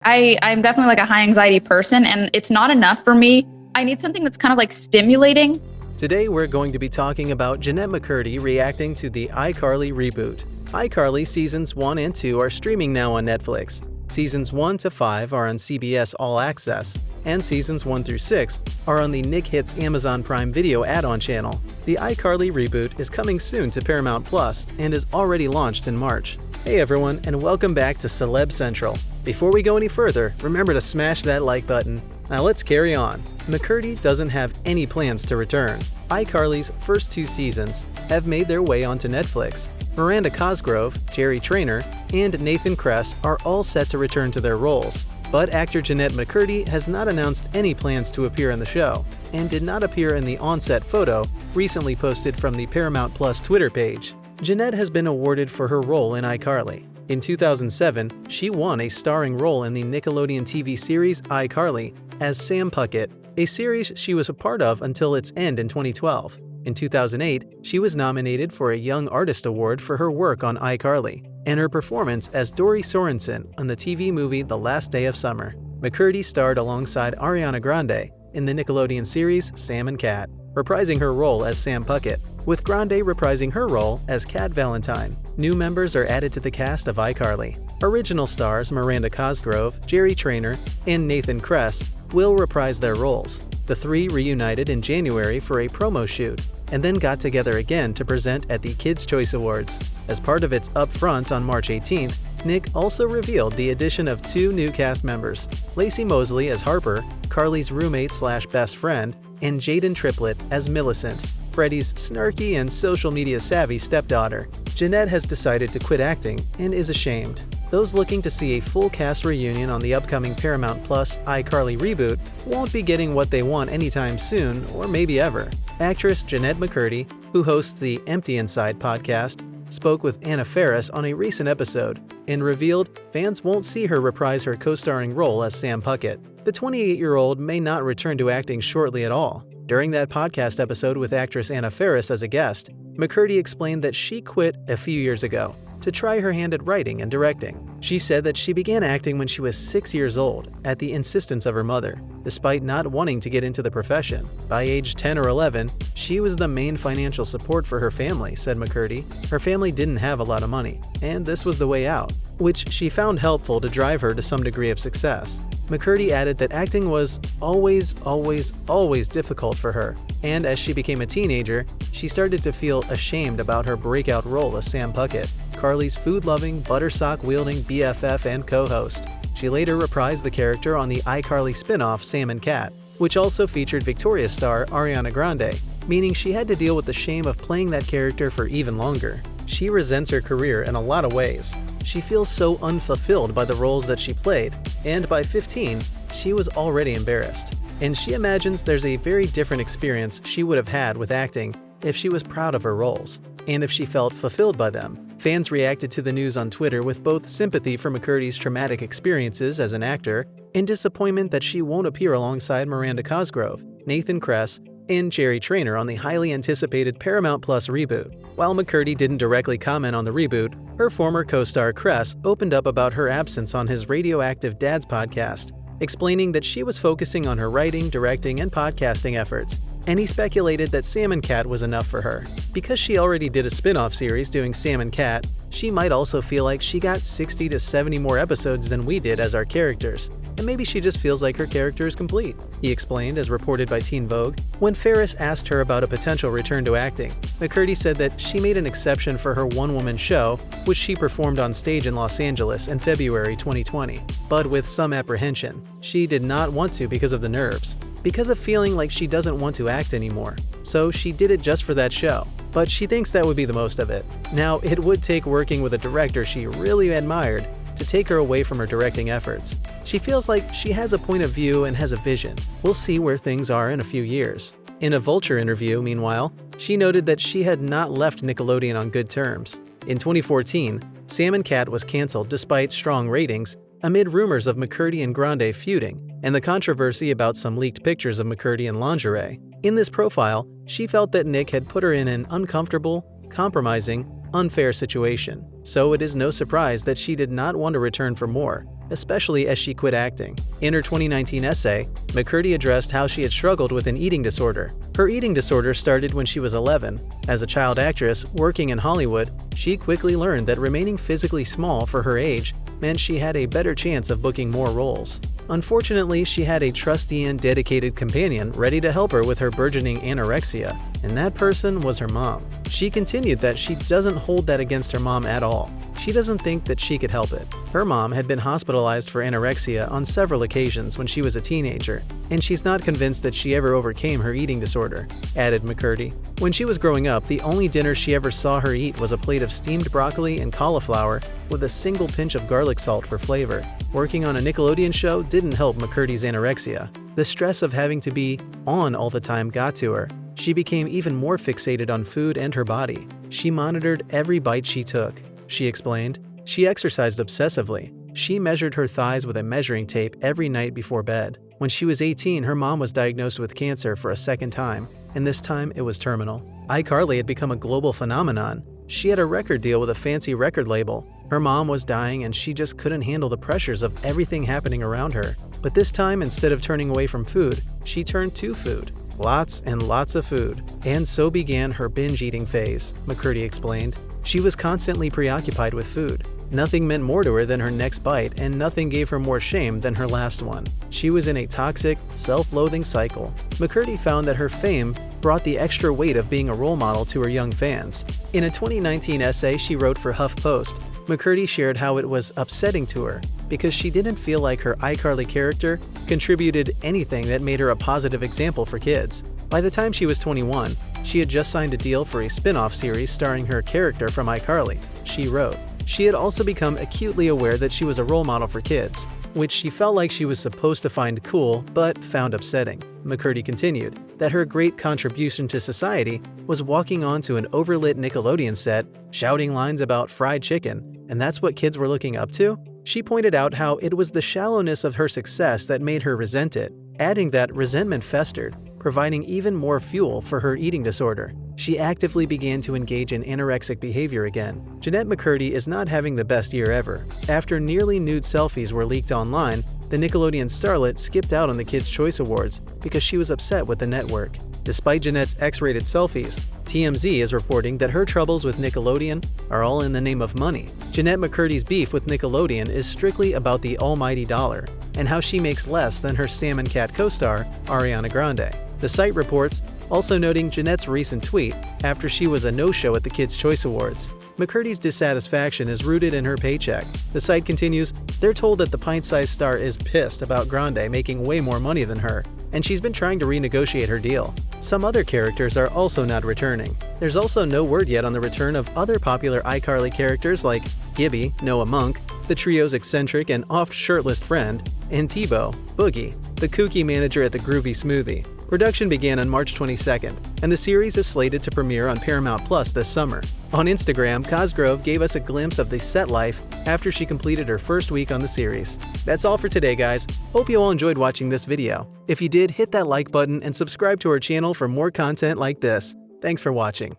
I'm definitely like a high anxiety person, and it's not enough for me. I need something that's kind of like stimulating. Today we're going to be talking about Jennette McCurdy reacting to the iCarly reboot. iCarly Seasons 1 and 2 are streaming now on Netflix. Seasons 1 to 5 are on CBS All Access, and Seasons 1 through 6 are on the Nick Hits Amazon Prime Video add-on channel. The iCarly reboot is coming soon to Paramount Plus and is already launched in March. Hey everyone, and welcome back to Celeb Central. Before we go any further, remember to smash that like button. Now let's carry on. McCurdy doesn't have any plans to return. iCarly's first 2 seasons have made their way onto Netflix. Miranda Cosgrove, Jerry Traynor, and Nathan Kress are all set to return to their roles. But actor Jennette McCurdy has not announced any plans to appear in the show, and did not appear in the on-set photo recently posted from the Paramount Plus Twitter page. Jennette has been awarded for her role in iCarly. In 2007, she won a starring role in the Nickelodeon TV series iCarly as Sam Puckett, a series she was a part of until its end in 2012. In 2008, she was nominated for a Young Artist Award for her work on iCarly and her performance as Dory Sorensen on the TV movie The Last Day of Summer. McCurdy starred alongside Ariana Grande in the Nickelodeon series Sam and Cat, reprising her role as Sam Puckett, with Grande reprising her role as Cat Valentine. New members are added to the cast of iCarly. Original stars Miranda Cosgrove, Jerry Traynor, and Nathan Kress will reprise their roles. The three reunited in January for a promo shoot, and then got together again to present at the Kids' Choice Awards. As part of its upfronts on March 18th, Nick also revealed the addition of 2 new cast members, Lacey Mosley as Harper, Carly's roommate/best friend, and Jaden Triplett as Millicent, Freddie's snarky and social media savvy stepdaughter. Jennette has decided to quit acting and is ashamed. Those looking to see a full cast reunion on the upcoming Paramount Plus iCarly reboot won't be getting what they want anytime soon, or maybe ever. Actress Jennette McCurdy, who hosts the Empty Inside podcast, spoke with Anna Faris on a recent episode and revealed fans won't see her reprise her co-starring role as Sam Puckett. The 28-year-old may not return to acting shortly at all. During that podcast episode with actress Anna Faris as a guest, McCurdy explained that she quit a few years ago to try her hand at writing and directing. She said that she began acting when she was 6 years old, at the insistence of her mother, despite not wanting to get into the profession. By age 10 or 11, she was the main financial support for her family, said McCurdy. Her family didn't have a lot of money, and this was the way out, which she found helpful to drive her to some degree of success. McCurdy added that acting was always difficult for her, and as she became a teenager, she started to feel ashamed about her breakout role as Sam Puckett, Carly's food-loving, butter-sock-wielding BFF and co-host. She later reprised the character on the iCarly spin-off Sam and Cat, which also featured Victoria's star Ariana Grande, meaning she had to deal with the shame of playing that character for even longer. She resents her career in a lot of ways. She feels so unfulfilled by the roles that she played, and by 15, she was already embarrassed. And she imagines there's a very different experience she would have had with acting if she was proud of her roles, and if she felt fulfilled by them. Fans reacted to the news on Twitter with both sympathy for McCurdy's traumatic experiences as an actor and disappointment that she won't appear alongside Miranda Cosgrove, Nathan Kress, and Jerry Traynor on the highly anticipated Paramount Plus reboot. While McCurdy didn't directly comment on the reboot, her former co-star Kress opened up about her absence on his Radioactive Dads podcast, explaining that she was focusing on her writing, directing, and podcasting efforts, and he speculated that Sam and Cat was enough for her. Because she already did a spin-off series doing Sam and Cat, she might also feel like she got 60 to 70 more episodes than we did as our characters, and maybe she just feels like her character is complete, he explained, as reported by Teen Vogue. When Faris asked her about a potential return to acting, McCurdy said that she made an exception for her one-woman show, which she performed on stage in Los Angeles in February 2020, but with some apprehension. She did not want to because of the nerves, because of feeling like she doesn't want to act anymore. So she did it just for that show, but she thinks that would be the most of it. Now, it would take working with a director she really admired to take her away from her directing efforts. She feels like she has a point of view and has a vision. We'll see where things are in a few years. In a Vulture interview, meanwhile, she noted that she had not left Nickelodeon on good terms. In 2014, Sam and Cat was canceled despite strong ratings, amid rumors of McCurdy and Grande feuding, and the controversy about some leaked pictures of McCurdy in lingerie. In this profile, she felt that Nick had put her in an uncomfortable, compromising, unfair situation, so it is no surprise that she did not want to return for more. especially as she quit acting. In her 2019 essay, McCurdy addressed how she had struggled with an eating disorder. Her eating disorder started when she was 11. As a child actress working in Hollywood, she quickly learned that remaining physically small for her age meant she had a better chance of booking more roles. Unfortunately, she had a trusty and dedicated companion ready to help her with her burgeoning anorexia, and that person was her mom. She continued that she doesn't hold that against her mom at all. She doesn't think that she could help it. Her mom had been hospitalized for anorexia on several occasions when she was a teenager, and she's not convinced that she ever overcame her eating disorder, added McCurdy. When she was growing up, the only dinner she ever saw her eat was a plate of steamed broccoli and cauliflower with a single pinch of garlic salt for flavor. Working on a Nickelodeon show didn't help McCurdy's anorexia. The stress of having to be on all the time got to her. She became even more fixated on food and her body. She monitored every bite she took. She explained, she exercised obsessively. She measured her thighs with a measuring tape every night before bed. When she was 18, her mom was diagnosed with cancer for a second time, and this time it was terminal. iCarly had become a global phenomenon. She had a record deal with a fancy record label. Her mom was dying and she just couldn't handle the pressures of everything happening around her. But this time, instead of turning away from food, she turned to food. Lots and lots of food. And so began her binge-eating phase, McCurdy explained. She was constantly preoccupied with food. Nothing meant more to her than her next bite, and nothing gave her more shame than her last one. She was in a toxic, self-loathing cycle. McCurdy found that her fame brought the extra weight of being a role model to her young fans. In a 2019 essay she wrote for HuffPost, McCurdy shared how it was upsetting to her because she didn't feel like her iCarly character contributed anything that made her a positive example for kids. By the time she was 21, she had just signed a deal for a spin-off series starring her character from iCarly. She wrote, she had also become acutely aware that she was a role model for kids, which she felt like she was supposed to find cool but found upsetting. McCurdy continued that her great contribution to society was walking onto an overlit Nickelodeon set, shouting lines about fried chicken, and that's what kids were looking up to? She pointed out how it was the shallowness of her success that made her resent it, adding that resentment festered, providing even more fuel for her eating disorder. She actively began to engage in anorexic behavior again. Jennette McCurdy is not having the best year ever. After nearly nude selfies were leaked online, the Nickelodeon starlet skipped out on the Kids' Choice Awards because she was upset with the network. Despite Jennette's X-rated selfies, TMZ is reporting that her troubles with Nickelodeon are all in the name of money. Jennette McCurdy's beef with Nickelodeon is strictly about the almighty dollar and how she makes less than her Sam and Cat co-star, Ariana Grande. The site reports, also noting Jennette's recent tweet after she was a no-show at the Kids' Choice Awards. McCurdy's dissatisfaction is rooted in her paycheck. The site continues, they're told that the pint-sized star is pissed about Grande making way more money than her, and she's been trying to renegotiate her deal. Some other characters are also not returning. There's also no word yet on the return of other popular iCarly characters like Gibby, Noah Monk, the trio's eccentric and oft-shirtless friend, and Tebow, Boogie, the kooky manager at the Groovy Smoothie. Production began on March 22nd, and the series is slated to premiere on Paramount Plus this summer. On Instagram, Cosgrove gave us a glimpse of the set life after she completed her first week on the series. That's all for today, guys. Hope you all enjoyed watching this video. If you did, hit that like button and subscribe to our channel for more content like this. Thanks for watching.